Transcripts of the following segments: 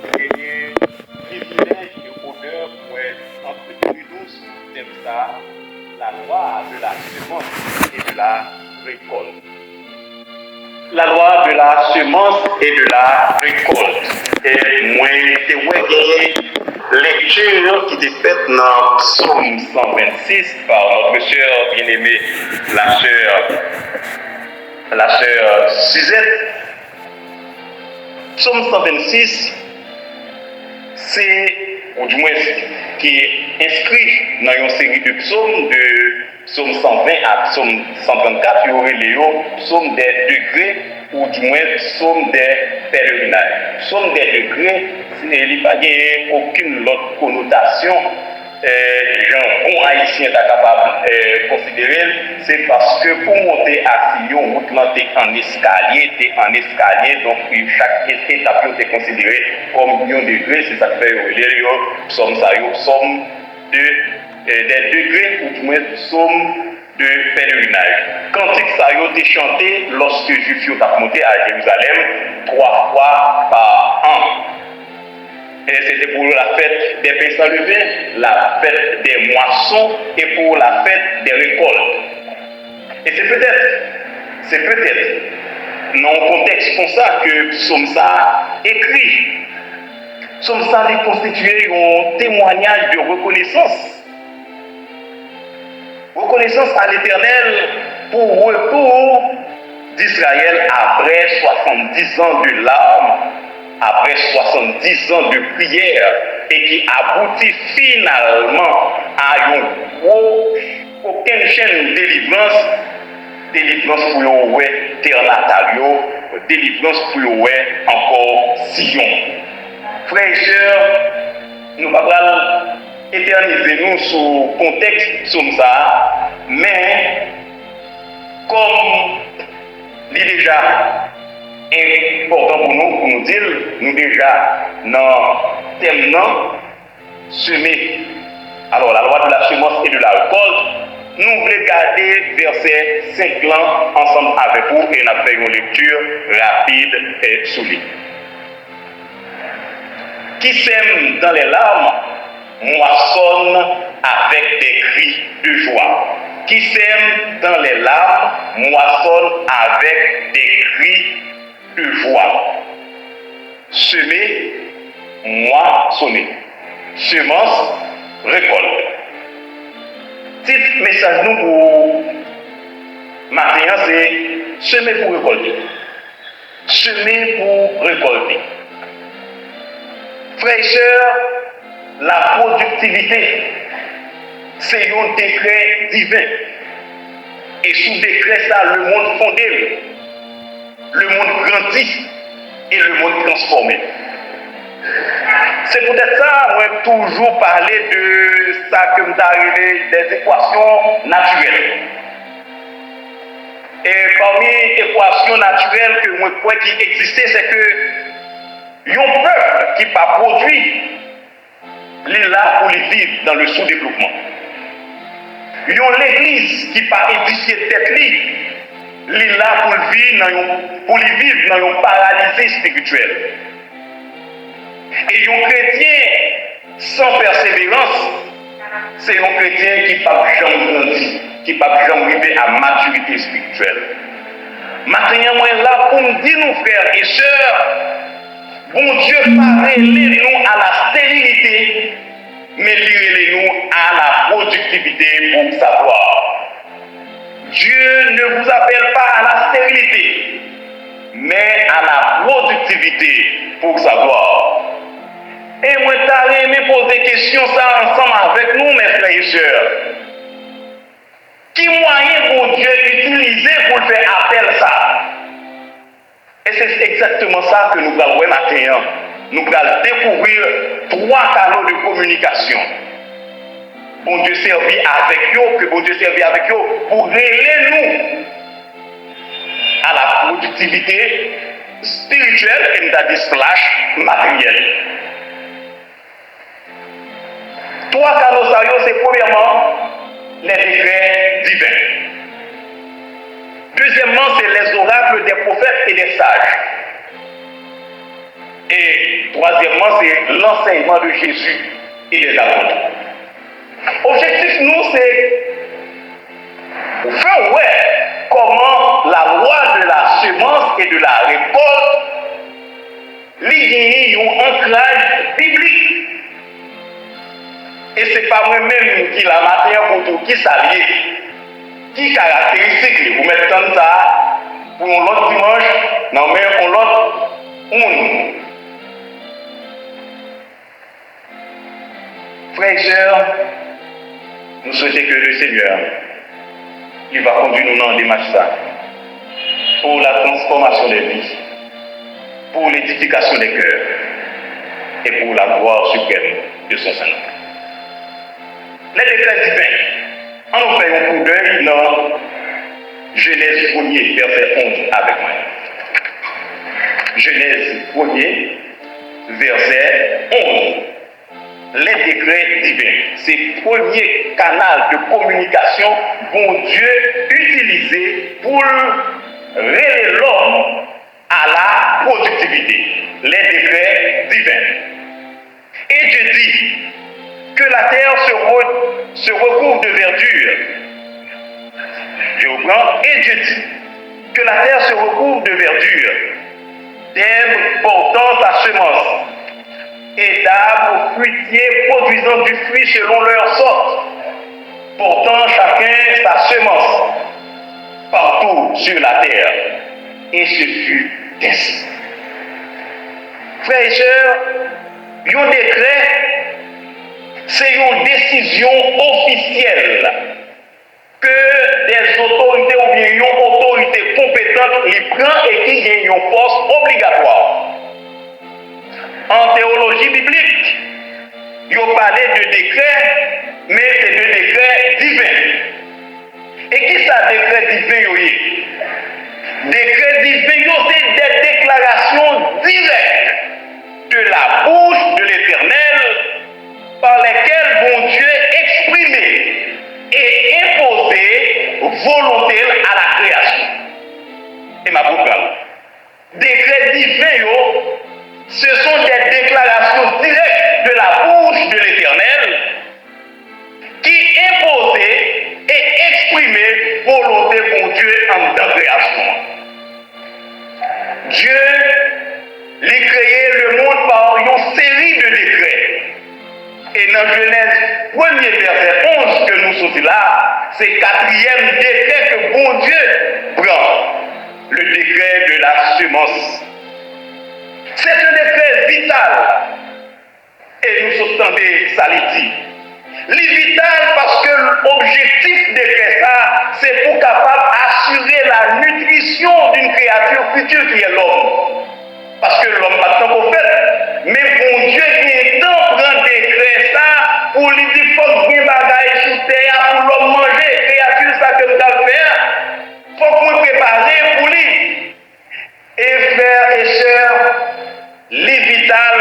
gagné privilège et honneur pour entretenir nous sur le thème ça, la loi de la semence et de la récolte. La loi de la semence et de la récolte. Et moi, j'ai lecture qui était faite dans Psaume 126 par notre sœur bien-aimée, la sœur Suzette. Psaume 126, c'est, ou du moins, qui est inscrit dans une série de psaumes, de psaume 120 à psaume 134, il y aurait les psaumes des degrés, ou du moins psaume des pèlerinages. Psaume des degrés, il n'y a pas aucune autre connotation. Les bons haïtiens sont capables de considérer, c'est parce que pour monter à Sion, route en escalier, donc chaque étape est considérée comme un degré, c'est ça que fait psaume des degrés, ou du moins psaume de pèlerinage. Cantique ça a été chanté lorsque les Juifs ont monté à Jérusalem 3 fois par an. Et c'était pour la fête des pains sans levain, la fête des moissons et pour la fête des récoltes. Et c'est peut-être dans un contexte comme ça que Psaume ça écrit. Psaume ça est constitué un témoignage de reconnaissance. Reconnaissance à l'Éternel pour retour d'Israël après 70 ans de larmes, après 70 ans de prière, et qui aboutit finalement à une aucune chaîne de délivrance pour le terre natale, délivrance pour le encore Sion. Frères et sœurs, nous ne pouvons pas éterniser nous sur le contexte comme ça, mais comme il est déjà important pour nous dire, nous déjà dans le thème semer. Alors la loi de la semence et de la récolte, nous voulons garder verset 5 là ensemble avec vous et nous avons une lecture rapide et solide. Qui sème dans les larmes moissonne avec des cris de joie. Qui sème dans les larmes moissonne avec des cris de joie. Semer, moissonner. Semence, récolte. Titre message nous pour matin, c'est semer pour récolter. Semer pour récolter. Frères et sœurs, la productivité, c'est un décret divin. Et sous décret ça, le monde fondé, le monde grandit et le monde transformé. C'est peut-être ça, moi, toujours parler de ça que vous avez des équations naturelles. Et parmi les équations naturelles que moi crois qui existaient, c'est que un peuple qui n'a pas produit, il est là pour vivre dans le sous-développement. Une église qui n'a pas édifié tête, il est là pour vivre dans un paralysé spirituel. Et un chrétien sans persévérance, c'est un chrétien qui n'a pas jamais grandi, qui n'a pas jamais arrivé à maturité spirituelle. Maintenant, moi là pour me dire, nos frères et sœurs, bon Dieu pas nous à la stérilité, mais nous à la productivité pour sa gloire. Dieu ne vous appelle pas à la stérilité, mais à la productivité pour sa gloire. Et moi, t'as aimé poser question ça ensemble avec nous, mes frères et sœurs. Qui moyen pour Dieu utiliser pour faire appel ça? Et c'est exactement ça que nous allons maintenant. Nous allons découvrir 3 canaux de communication. Bon Dieu servi avec eux, que bon Dieu servi avec eux pour relier nous à la productivité spirituelle et / matérielle. 3 canaux sérieux, c'est premièrement les décrets divins. Deuxièmement, c'est les oracles des prophètes et des sages. Et troisièmement, c'est l'enseignement de Jésus et des apôtres. Objectif, nous, c'est faire comment la loi de la semence et de la récolte ligne un ancrage biblique. Et ce n'est pas moi-même qui la matière pour tout, qui s'allie, qui caractéristique, vous mettez comme ça pour l'autre dimanche, non mais on l'autre, Frères et sœurs, nous souhaitons que le Seigneur, il va conduire nous dans des démarche pour la transformation des vies, pour l'édification des cœurs et pour la gloire suprême de son Saint-Nom. Les décrets divins, on nous fait un coup d'œil dans Genèse 1er, verset 11 avec moi. Genèse 1er, verset 11. Les décrets divins, c'est le premier canal de communication bon Dieu utilisé pour révéler l'homme à la productivité. Les décrets divins. Et Dieu dit que la terre se recouvre de verdure. Je reprends. Et Dieu dit que la terre se recouvre de verdure, d'herbes portant sa semence, et d'arbres fruitiers produisant du fruit selon leur sorte, portant chacun sa semence partout sur la terre. Et ce fut ainsi. Frères et sœurs, un décret, c'est une décision officielle que des autorités ou bien une autorité compétente les prend et qui gagne une force obligatoire. En théologie biblique, il parlait de décrets, mais c'est de décrets divins. Et qui ça, décret divin? Décret divin, c'est des déclarations directes de la bouche de l'Éternel par lesquelles bon Dieu exprimait et imposait volonté à la création. Et ma programme. Décret divin, ce sont des déclarations directes de la bouche de l'Éternel qui imposaient et exprimaient volonté pour Dieu en la création. Dieu lui créé le monde par une série de décrets. Et dans Genèse 1er verset 11 que nous sommes là, c'est le quatrième décret que bon Dieu prend, le décret de la semence. C'est un décret vital. Et nous entendons ça dit. Vital parce que l'objectif de ça, c'est pour capable assurer la nutrition d'une créature future qui est l'homme. Parce que l'homme pas tant qu'on fait. Mais bon Dieu qui est temps prend décret ça pour lui dire faut que bagaille sous terre pour l'homme manger, créature ça que nous allons faire. Faut qu'on prépare pour lui. Et frères et sœurs, vital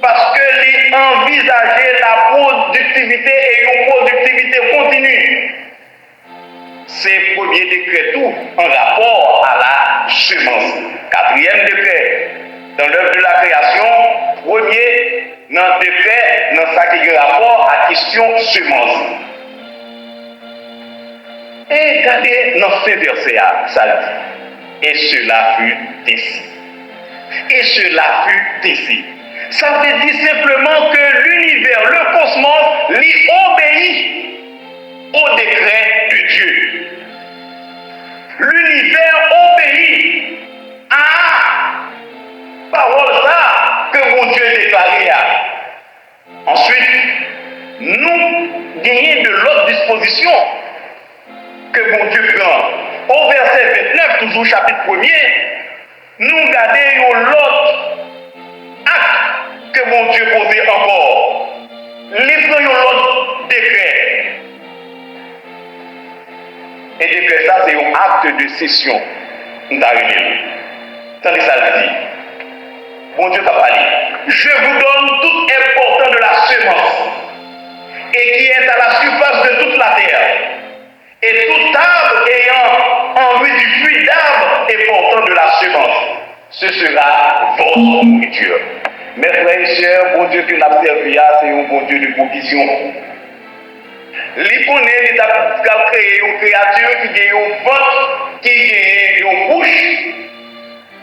parce que les envisager la productivité et une productivité continue. C'est le premier décret tout en rapport à la semence. Quatrième décret, dans l'œuvre de la création, premier dans le décret, dans ça qui a rapport à la question semence. Et regardez dans ce verset, ça dit, et cela fut ainsi. Et cela fut ainsi. Ça veut dire simplement que l'univers, le cosmos, lui obéit au décret de Dieu. L'univers obéit à la parole ça que mon Dieu déclaré. Ensuite, nous gagnons de l'autre disposition que mon Dieu prend. Au verset 29, toujours chapitre 1er, nous gardons l'autre acte que mon Dieu posait encore. Livrons l'autre décret. Et décret ça, c'est un acte de cession. Tandis que ça le dit. Bon Dieu t'a parlé. Je vous donne tout important de la semence et qui est à la surface de toute la terre. Et tout arbre ayant en lui du fruit d'arbre et portant de la semence, ce sera votre nourriture. Mes frères et sœurs, bon Dieu que nous avons servi, c'est un bon Dieu de provision. Il connaît, il a créé une créature qui a un ventre, qui a une bouche,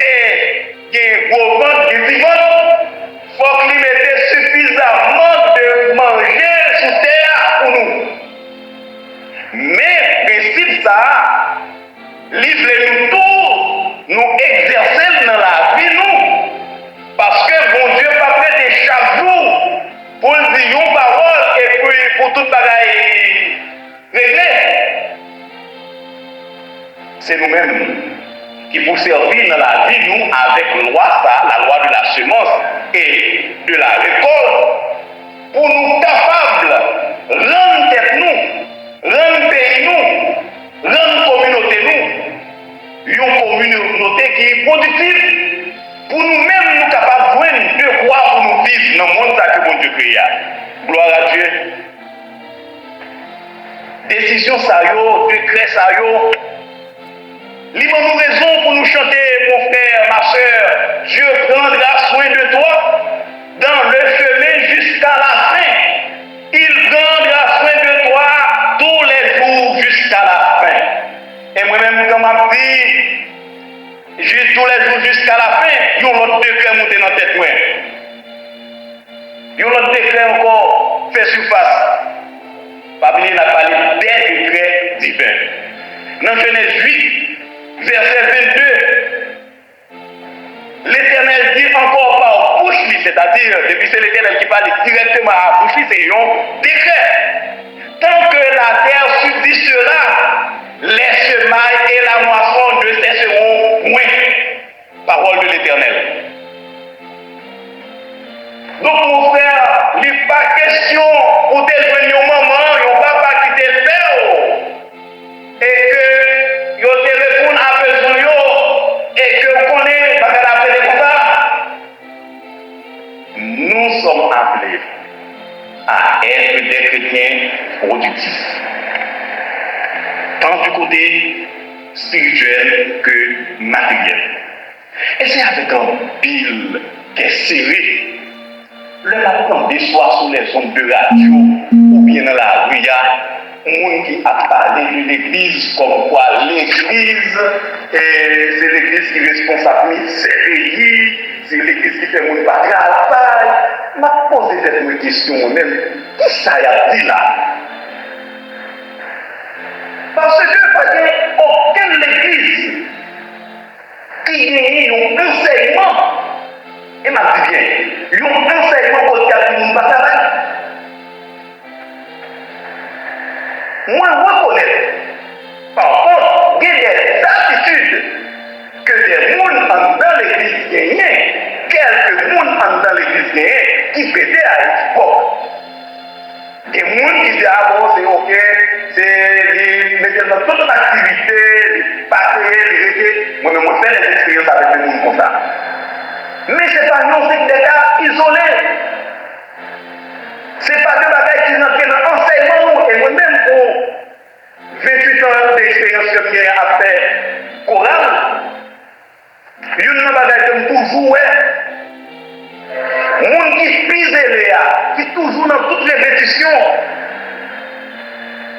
et qui a un gros ventre, qui a un ventre. Il faut qu'il mette suffisamment de manger sur terre pour nous. Mais, principe ça, livre-nous tout, nous exercer dans la vie, nous. Parce que bon Dieu va prêter chaque jour pour dire une parole et puis pour tout bagaille réglé. C'est nous-mêmes qui pour servir dans la vie, nous, avec la loi de la semence et de la récolte, pour nous capables de rendre tête nous, rendre pays nous, rendre communauté nous, une communauté qui est productive. Pour nous-mêmes, nous capables de joindre de quoi pour nous vivre dans le monde que bon Dieu crée. Gloire à Dieu. Décision ça yo, décret ça yo. Libre nous raison pour nous chanter, mon frère, ma soeur. Dieu prendra soin de toi dans le chemin jusqu'à la fin. Il prendra soin de toi tous les jours jusqu'à la fin. Et moi-même, comme je dis, juste tous les jours jusqu'à la fin, il y a un autre décret monté dans la tête. Il y a un autre décret encore fait surface. Babylone a parlé des décrets divins. Dans Genèse 8, verset 22, l'Éternel dit encore par bouche, c'est-à-dire, depuis c'est l'Éternel qui parle directement à bouche, c'est un décret. Tant que la terre subsistera, les semailles et la moisson ne cesseront point. Parole de l'Éternel. Donc, mon frère, il n'est pas question pour te joindre au moment, il n'y a pas qui te fait, et que vous te répondez à besoin, et que vous connaissez, parce que la paix comme ça. Nous sommes appelés à être des chrétiens productifs. Tant du côté spirituel que matériel. Et c'est avec un pile qui est serré. Le matin, des soirs sur les ondes de radio ou bien dans la rue, il y a un monde qui a parlé de l'église comme quoi l'église, c'est l'église qui est responsable de ses pays, c'est l'église qui fait mon travail. Je me pose cette question même. Qui ça y a dit là? Parce que il n'y a aucune église qui ait un enseignement. Et m'a dit bien, il y a un enseignement pour le cas de travail. Moi, je reconnais. Par contre, il y a des attitudes que des gens dans l'église gagnent, quelques gens dans l'église gagnent, qui prêtaient à l'époque. Des gens qui disent, ah bon, c'est ok, c'est mettre dans toute l'activité, les passer, les rester. Moi-même, je fais des expériences avec les gens comme ça. Mais ce n'est pas non, c'est des cas isolés. Ce n'est pas des bagages qui sont dans l'enseignement. Et moi-même, pour 28 ans d'expérience que j'ai à faire chorale, il y a une bagaille que je toujours les gens qui pisent qui toujours dans toutes les répétitions.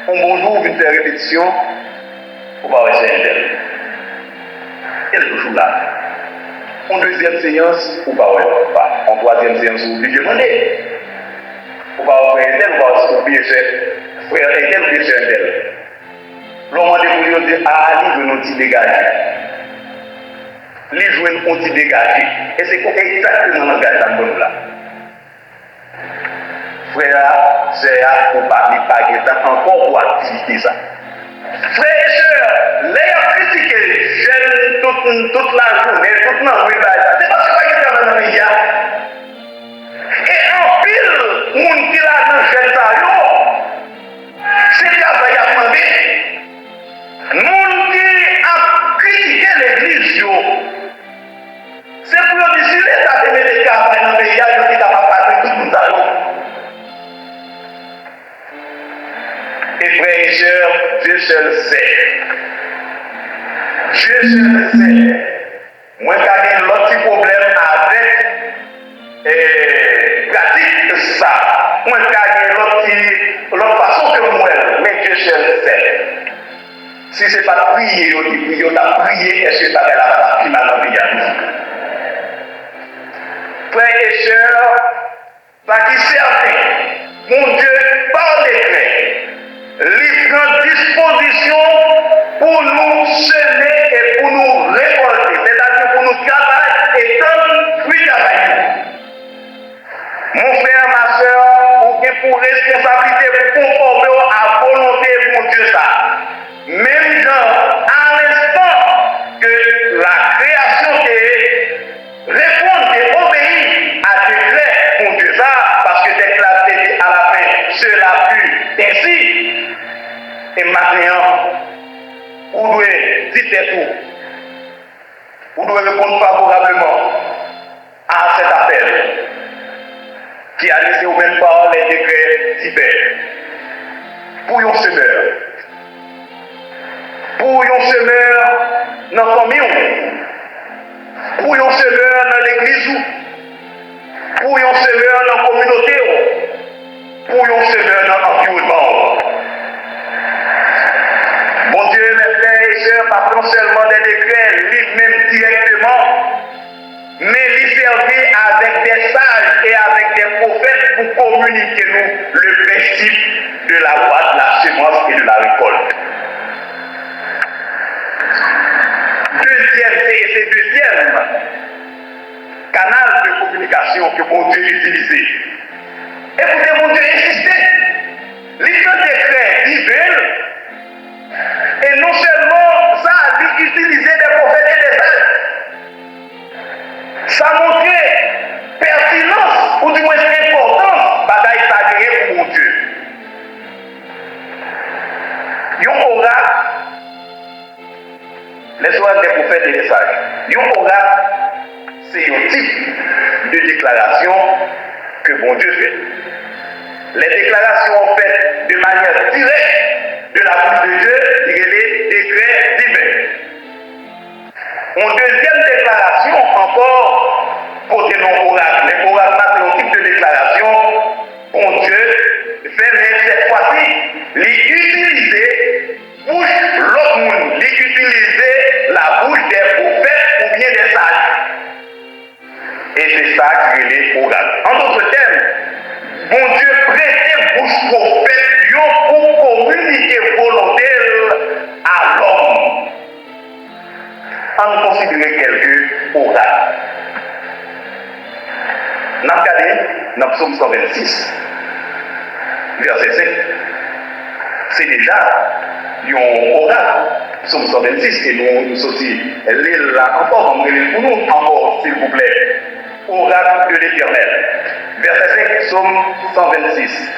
Un bonjour, une faire répétition, on va essayer d'elle. Elle est toujours là. En deuxième séance, on va pas. En troisième séance, on oublie de demander. On va faire tel, on va oublier frère et tel, oublier tel. L'homme a dit, ah, lui, nous dit dégager. Les joueurs ont dit dégager. Et c'est exactement le langage dans là. Frère, c'est pour parler, pas encore pour activité ça. Frères et sœurs, les critiquer, jeunes toute la journée, toute la nuit, c'est parce que c'est pas dans le pays. Et en pile, on dit là dans le jeune c'est bien ça qu'il a demandé. Nous qui a critiqué l'église, c'est pour dire si l'État te met des campagnes dans le pays, il est capable de passer tout le monde. Et frères et sœurs, Dieu seul sait. Dieu seul sait. Moi, j'ai l'autre petit problème avec pratique ça. Moi, je l'autre façon que moi, mais Dieu seul sait. Si ce n'est pas prier, on a prié, est-ce que ça va la plus mal dans le frères et sœurs, par qui certain, mon Dieu, par décret, il prend disposition pour nous semer et pour nous récolter, c'est-à-dire pour nous travailler et donner fruit travail. Mon frère, ma soeur, on est pour responsabilité pour conformer à volonté de mon Dieu ça. Même à l'instant que la création est répondre et obéir à décret, mon Dieu ça, parce que déclaré à la fin, cela fut ainsi. Et maintenant, vous devez dire tout. Vous devez répondre favorablement à cet appel qui a laissé au même par les décrets divers. Pour un semeur. Pour un semeur dans la famille. Pour un semeur dans l'église. Pour un semeur dans la communauté. Pour un semeur dans l'environnement. Mon Dieu, mes frères et sœurs, pas seulement des décrets, lui-même directement, mais lui servir avec des sages et avec des prophètes pour communiquer nous le principe de la loi de la semence et de la récolte. Deuxième canal de communication que mon Dieu utilisait. Écoutez, mon Dieu insistait. Les décrets divers. Et non seulement ça, il utilisait des prophètes et des sages. Ça montrait pertinence, ou du moins importance, bagaille ça pour mon Dieu. Yon oracle, les soins des prophètes et des sages. Yon oracle, c'est un type de déclaration que mon Dieu fait. Les déclarations faites de manière directe de la bouche de Dieu, il y a des décrets divers. En deuxième déclaration, encore, côté non oracle. Les oracles, c'est un type de déclaration, bon Dieu fait, mais cette fois-ci, l'utiliser bouche l'autre monde, l'utiliser la bouche des prophètes ou bien des sages. Et c'est ça qui est l'oracle. En d'autres termes, bon Dieu prêtait bouche prophète pour communiquer volontaire à l'homme. On considère quelques oracles. Nous avons regardé dans Psaume 126, verset 5. C'est déjà un oracle. Psaume 126, et nous aussi, l'île là encore, pour nous encore, s'il vous plaît. Oracle de l'Éternel. Verset 5, Psaume 126.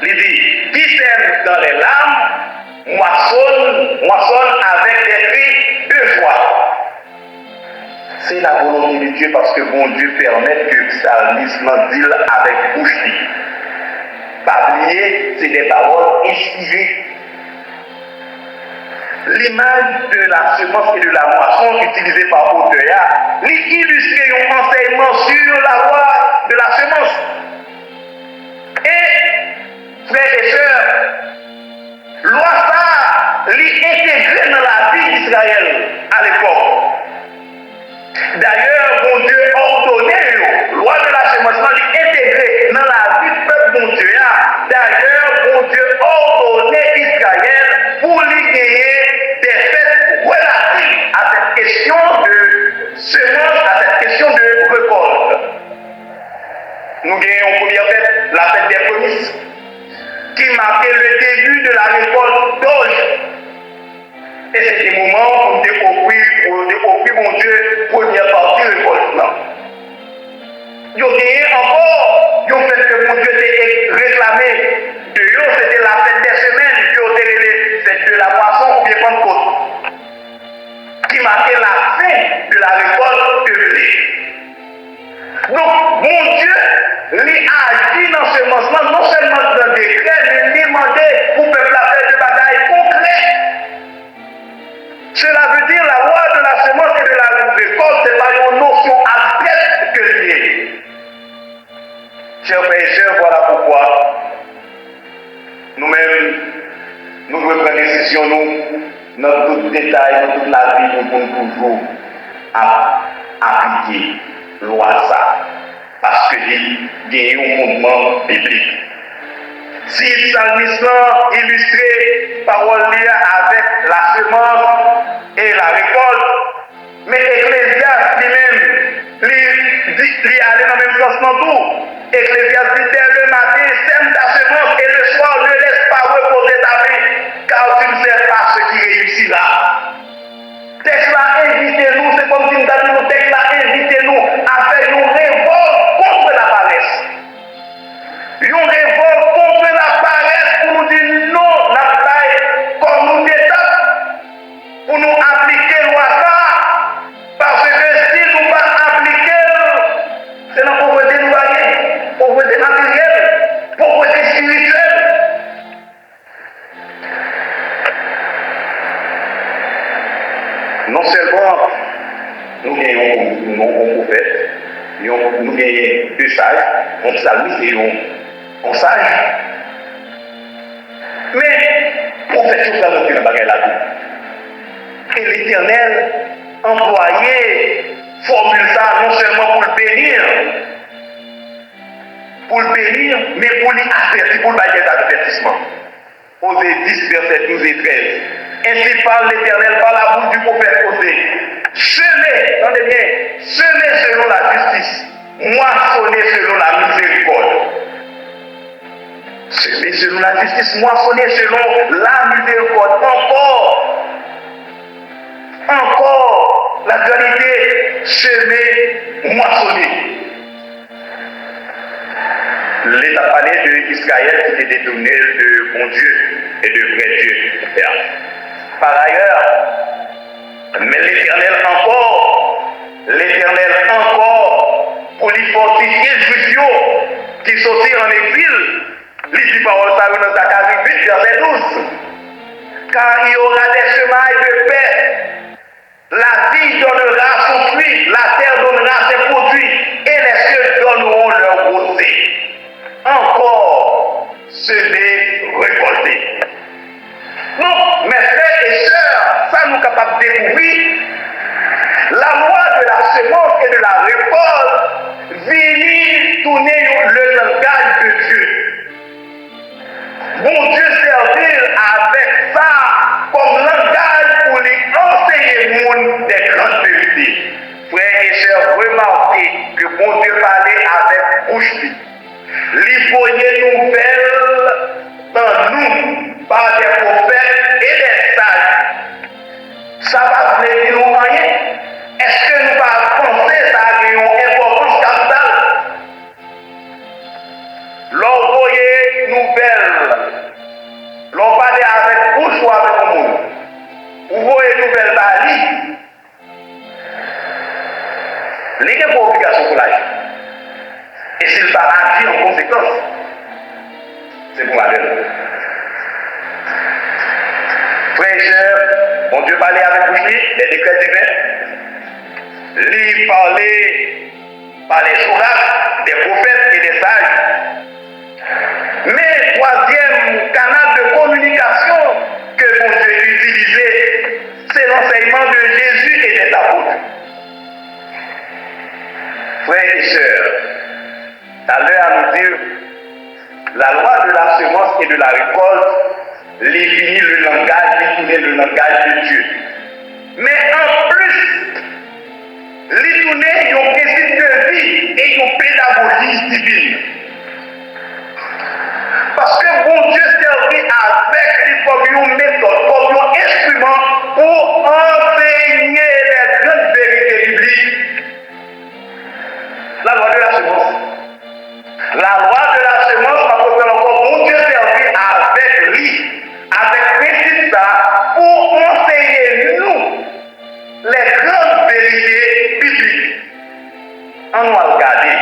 Il dit, qui sème dans les larmes, moissonne avec des cris de joie. C'est la volonté de Dieu parce que bon Dieu permet que le psalmiste dise avec bouche. Pas oublier, c'est des paroles inspirées. L'image de la semence et de la moisson utilisée par l'auteur, illustre un enseignement sur la loi de la semence. Et, frères et sœurs, loi ça, l'intégrée dans la vie d'Israël à l'époque. D'ailleurs, mon Dieu ordonnait, loi de la semence, l'intégrée dans la vie du peuple, mon Dieu. D'ailleurs, mon Dieu ordonnait Israël pour lui gagner des fêtes relatives à cette question de semence, à cette question de récolte. Nous gagnons en première fête la fête des prémices, qui marquait le début de la récolte d'orge. Et c'était le moment où on découvrit, mon Dieu, première partie de récolte. Il y a encore, il y a fait que mon Dieu s'est réclamé de eux, c'était la fête des semaines, qui fête de la moisson ou bien Pentecôte, qui marquait la fin de la récolte de blé. Donc, mon Dieu, lui a agi dans ce moment, non seulement dans le décret, mais lui demandait pour le peuple à faire de bagailles concrètes. Cela veut dire la loi de la semence et de la récolte, ce n'est pas une notion abstraite que liée. Chers frères et sœurs, voilà pourquoi nous-mêmes, nous devons prendre décision, nous, dans tout détail, dans toute la vie, nous devons toujours appliquer la loi ça. Parce qu'il y a un fondement biblique. Si le psalmiste illustré parole avec la semence et la récolte, mais Ecclésiaste lui-même, lui allait dans le même sens dans tout. Ecclésiaste dit dès le matin, sème ta semence et le soir ne laisse pas reposer ta main, car tu ne sais pas ce qui réussit là. Texte là, invitez-nous, c'est comme si nous avions le texte là, invitez-nous à faire une révolte contre la paresse. Une révolte contre la paresse pour nous dire non, la taille, comme nous détendons, pour nous appliquer loi ça, parce que si nous ne pas appliquer, c'est la pauvreté nous gagner, pauvreté matérielle, pauvreté spirituelle. Non seulement nous gagnons un prophète, nous gagnons deux sages, un psalmiste et un sage. Mais le prophète nous a montré la bagarre là-dedans. Et l'Éternel employé formule ça non seulement pour le bénir, mais pour l'avertir, pour le bailler d'avertissement. Osée 10, verset 12 et 13. Ainsi parle l'Éternel par la bouche du prophète Osée. Semez, entendez bien, semez selon la justice, moissonnez selon la miséricorde. Semez selon la justice, moissonnez selon la miséricorde. Encore, la dualité, semer, moissonner. L'État parlé d'Israël qui était détourné de bon Dieu et de vrai Dieu. Par ailleurs, mais l'Éternel encore, pour lui fortifier le juif qui sortit en exil, il dit parole ça dans Zacharie 8, verset 12. Car il y aura des semailles de paix, la vie donnera son fruit, la terre donnera ses produits, et les cieux donneront leur rosée. Encore, semer, récolter. Donc, mes frères et sœurs, ça nous est capable de découvrir la loi de la semence et de la récolte venir tourner le langage de Dieu. Bon Dieu servir avec ça comme langage pour lui enseigner le monde des grandes vérités. Frères et sœurs, remarquez que bon Dieu parlait avec bouche libre. Les nouvelles dans nous par des prophètes et des sages. Ça va venir nous rien. Est-ce que nous allons penser que ça a une importance capitale? L'envoyer nouvelle, l'on parle avec bouche ou avec le monde. Vous voyez nouvelle bali. Il n'y a pas d'obligation pour l'agir. Et s'il va agir en conséquence, c'est pour la gueule. Frères et sœurs, mon Dieu parlait avec bouche les décrets divins. Lui parlait par les oracles des prophètes et des sages. Mais troisième canal de communication que mon Dieu utilisait, c'est l'enseignement de Jésus et des apôtres. Frères et sœurs, à l'heure à nous dire, la loi de la semence et de la récolte définit le langage de Dieu. Mais en plus, l'étonner, ils ont un principe de vie et une pédagogie divine. Parce que bon Dieu servit avec lui comme une méthode, comme un instrument pour enseigner les grandes vérités bibliques. La loi de la semence. La loi de la semence, bon Dieu servit avec lui, avec principe ça, pour enseigner nous les grandes vérités bibliques. On va regarder.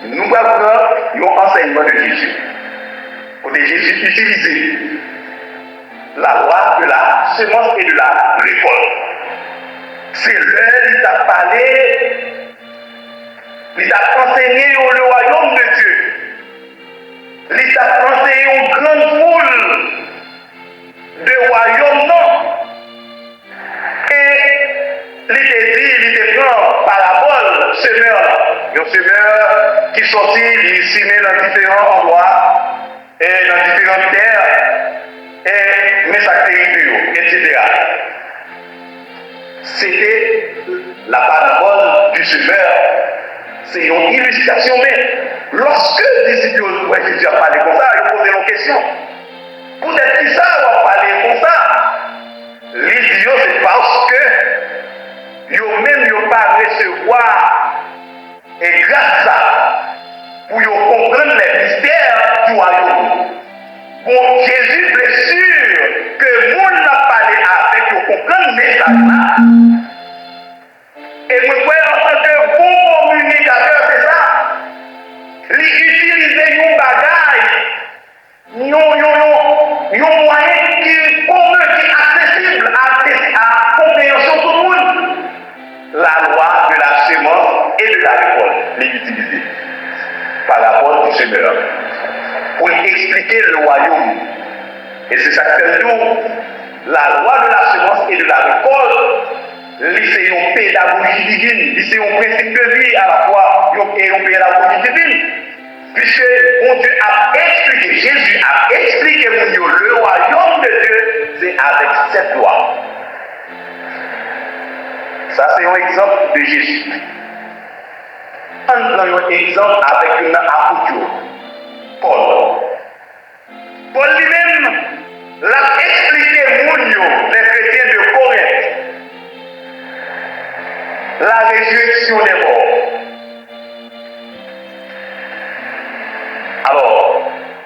Nous avons l'enseignement de Jésus. Pour que Jésus utilisé la loi de la semence et de la récolte. C'est l'heure où il a parlé Il a enseigné le royaume de Dieu. Il a enseigné une grande foule de royaumes, non. Et il te dit, il te prend parabole, semeur. Un semeur qui sortit, il semait dans différents endroits, et dans différentes terres, et met sa territoire, etc. C'était la parabole du semeur. C'est une illustration, mais lorsque les disciples de Jésus ont parlé comme ça, ils posaient une question. Peut-être qu'ils savent parler comme ça. Les dieux, c'est parce que ils-mêmes n'ont pas recevoir et grâce à ça, pour comprendre les mystères du royaume. Bon, Jésus est sûr que le monde n'a parlé avec pour comprendre le message-là. Et moi, en tant que bon communicateur, c'est ça. Utiliser nos bagages, nos moyens qui communs, qui sont accessibles à compréhension de tout le monde. La loi de la semence et de la récolte, les utiliser par rapport au semeur pour expliquer le royaume. Et c'est ça que nous, la loi de la semence et de la récolte, c'est une pédagogie divine, c'est un principe de vie à la fois et une pédagogie divine. Puisque mon Dieu a expliqué, Jésus a expliqué le royaume de Dieu, c'est avec cette loi. Ça, c'est un exemple de Jésus. On prend un exemple avec un apôtre, Paul. Paul lui-même l'a expliqué, les chrétiens de Corinthe, la résurrection des morts. Alors,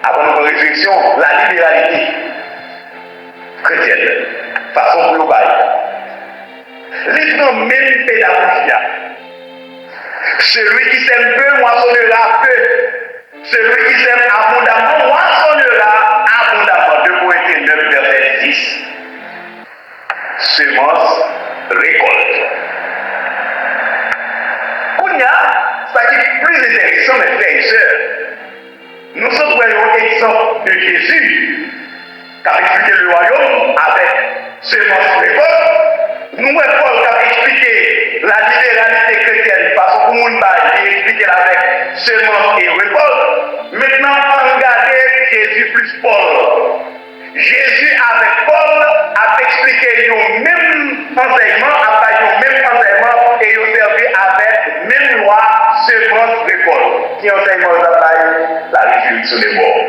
avant notre résurrection, la libéralité chrétienne, façon globale. Les même pédagogie. Celui qui sème peu moissonnera peu. Celui qui sème abondamment moissonnera abondamment. 2 Corinthiens 9, verset 6. Semence, récolte. Kounia, ça qui est plus intéressant, mes frères et sœurs, nous sommes voyons l'exemple de Jésus qui a expliqué le royaume avec semence, récolte. Nous, Paul qui a expliqué la libéralité chrétienne, parce que pour nous, il a expliqué avec semence et récolte. Maintenant, on regarde Jésus plus Paul. Jésus avec Paul a expliqué le même enseignement, et il a servi avec même loi, semence, récolte, qui enseignement la résurrection des morts.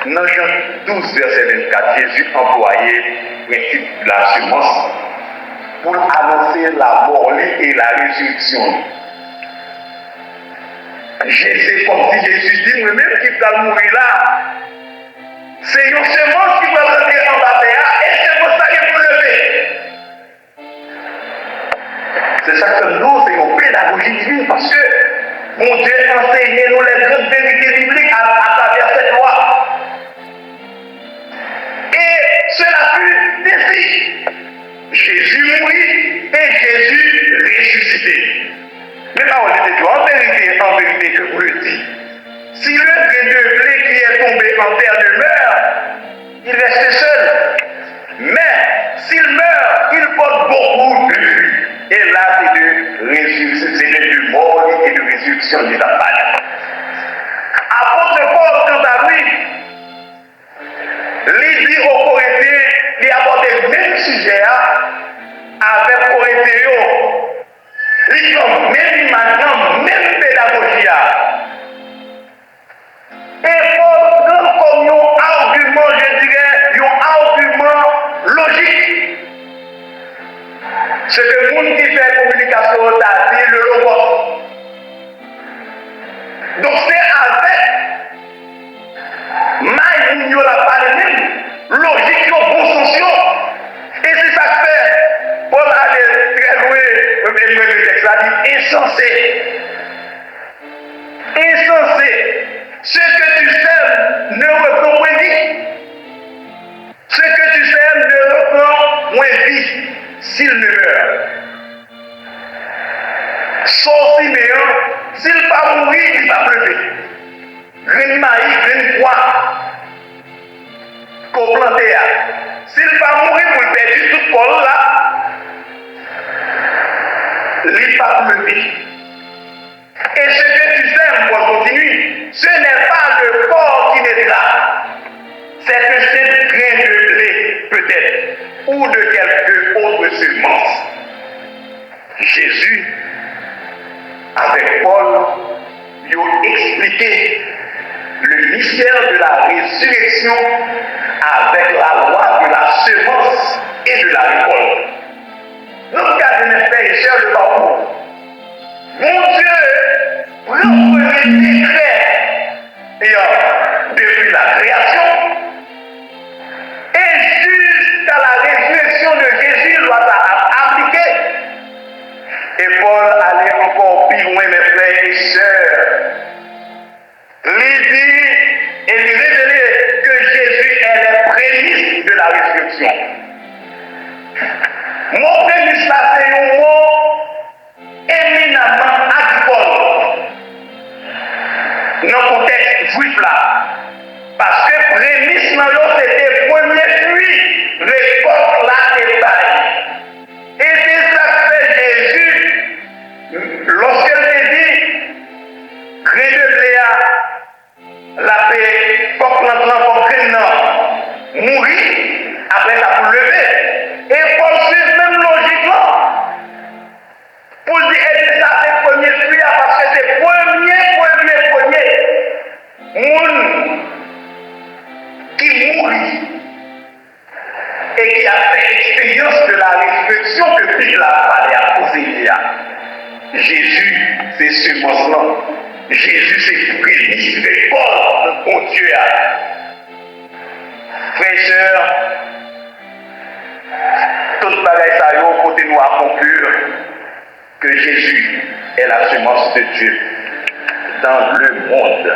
Dans Jean 12, verset 24, Jésus employait le principe de la semence pour annoncer la mort et la résurrection. C'est comme si Jésus dit, moi-même qui va mourir là, c'est une semence qui va rentrer en bataille et c'est pour ça qu'il faut lever. C'est ça que nous, c'est une pédagogie divine parce que mon Dieu enseigne nous les grandes vérités bibliques à travers cette loi. Et cela fut ainsi. Jésus mourit et Jésus ressuscité. Mais paroles de Dieu, en vérité, je vous le dis, si le grain de blé qui est tombé en terre ne meurt, il reste seul. Mais s'il meurt, il porte beaucoup de fruits. Et là, c'est de mort et de résurrection de la paix. Apôtre Paul, quant à lui, il dit aux Corinthiens, il aborde le même sujet avec Corinthiens. Ils ont même maintenant, même pédagogie. Et Paul prend comme un argument, je dirais, un argument logique. C'est le monde qui fait communication, c'est le logos. Donc c'est avec Maï la parole même, logique, bon sens. Et c'est ça que fait. Paul allait très loin, le texte a dit insensé. Insensé. Ce que tu sèmes ne reprend moins vie. Ce que tu sèmes ne reprend moins vie s'il ne meurt. Son Siméon, s'il pas mourir, il va pleurer. Grain maïs, grain pois, qu'on planté. S'il pas mourir pour perdre tout col là, il va pleurer. Et ce que tu sais, pour continuer, ce n'est pas le corps qui est là. C'est un seul grain de blé, peut-être, ou de quelque autre semence. Jésus, avec Paul, lui a expliqué le mystère de la résurrection avec la loi de la semence et de la récolte. Notre cas de mes frères et sœurs de parcours, mon Dieu prend le premier décret depuis la création et jusqu'à la résurrection de Jésus, il doit appliquer. Et Paul allait encore plus loin, mes frères et sœurs. Il dit et il révélait que Jésus est les prémices de la résurrection. Mon prémisse là, c'est un mot éminemment agricole dans le contexte juif là. Parce que prémisse, c'était premier fruit, récolte là et taille. Et c'est ça que fait Jésus lorsqu'elle dit, grain de blé la paix, faut que mourir, après ça pour lever. Et Paul suit même logiquement. Pour dire, et ça c'est premier fruit, parce que c'est premier. Moun qui mourit et qui a fait expérience de la résurrection que Pierre l'a parlé à poser. Jésus, c'est semence-là. Jésus, c'est prémisse, récolte, mon Dieu. Frères et sœurs, toute bagaille ça y est, côté nous à conclure que Jésus est la semence de Dieu dans le monde.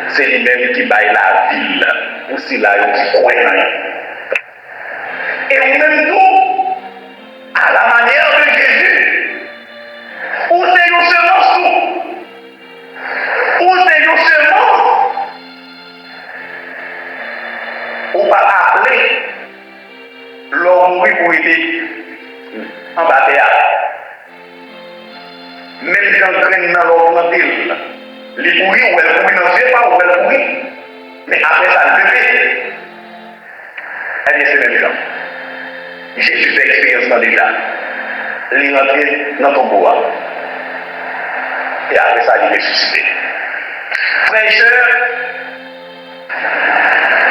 C'est lui-même qui baille la ville, ou si là, il dit quoi. Et même nous, à la manière de Jésus, où c'est une semence tout, où c'est une semence, ou pas appeler l'homme mourir pour aider en bataille. Même si on traîne dans l'homme ville, les mourir ou elle mourir dans le pas ou elle mourir, mais après ça, le bébé. Eh bien, c'est même gens. Jésus fait expérience dans déjà. Il est rentré dans ton bois. Et après ça, il est ressuscité. Frères et sœurs,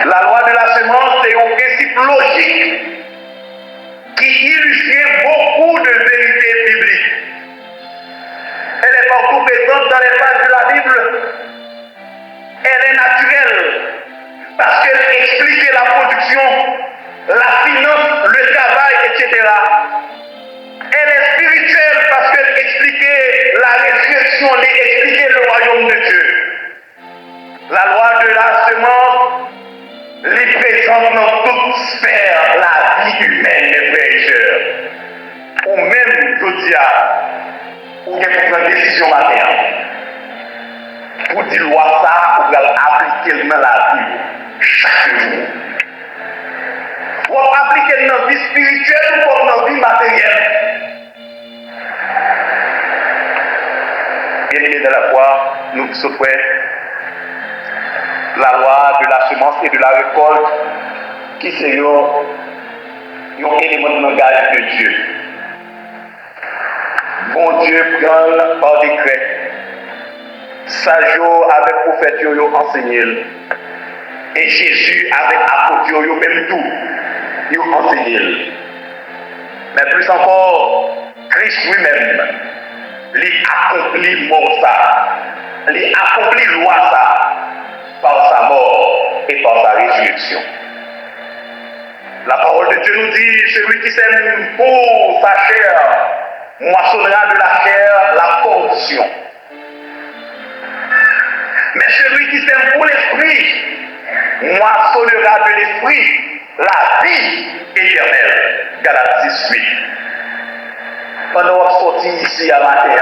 la loi de la semence est un principe logique qui illustre beaucoup de vérités bibliques. Elle est partout présente dans les pages de la Bible. Elle est naturelle parce qu'elle explique la production, la finance, le travail, etc. Elle est spirituelle parce qu'elle explique la résurrection, elle explique le royaume de Dieu. La loi de la semence les présente dans toute sphère la vie humaine des frères et sœurs. Ou même, je dis, ou bien pour prendre une décision matin. Pour dire loi ça, pour appliquer dans la vie chaque jour. Pour appliquer dans la vie spirituelle ou dans la vie matérielle. Bien-aimés de la foi, nous souhaitons la loi de la semence et de la récolte qui c'est un élément de langage de Dieu. Bon Dieu prend par décret. Sajo avec prophète yo enseigné. Et Jésus avec apôtre yo même tout. Yo enseigné. Mais plus encore, Christ lui-même, il accomplit mort ça. Il accomplit loi ça par sa mort et par sa résurrection. La parole de Dieu nous dit, celui qui sème pour sa chair, moissonnera de la chair la corruption. Mais celui qui sème pour l'esprit, moissonnera de l'esprit la vie éternelle. Galates 6:8. Pendant qu'on sorti ici à matin,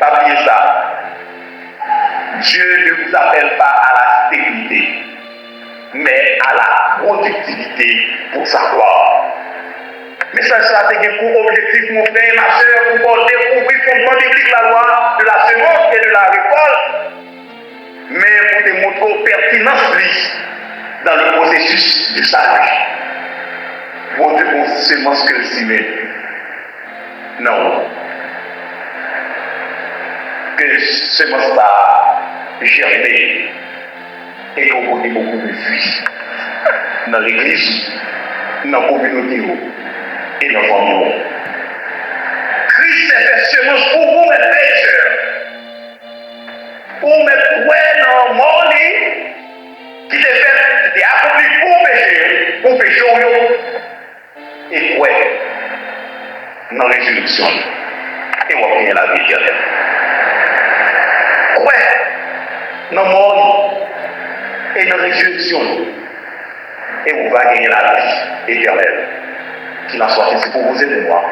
pas oublier ça. Dieu ne vous appelle pas à la stérilité, mais à la productivité pour sa gloire. Mais ça, c'est pour objectif, mon frère et ma soeur, pour découvrir fondement biblique la loi de la semence et de la récolte, mais pour démontrer pertinence dans le processus du salut. Pour dire semence que le cimet. Non. Que semence va germer et qu'on connaît beaucoup de vie dans l'église, dans la communauté et dans le monde. Christ est fait semence pour vous, mes frères et sœurs. Pour mettre dans le monde qui est fait, qui est accompli pour pécher, et quoi dans la résurrection, et on va gagner la vie éternelle. Quoi dans le monde et dans la résurrection, et on va gagner la vie éternelle. Qu'il en soit ainsi pour vous et pour moi.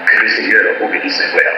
Que le Seigneur obéisse, frère.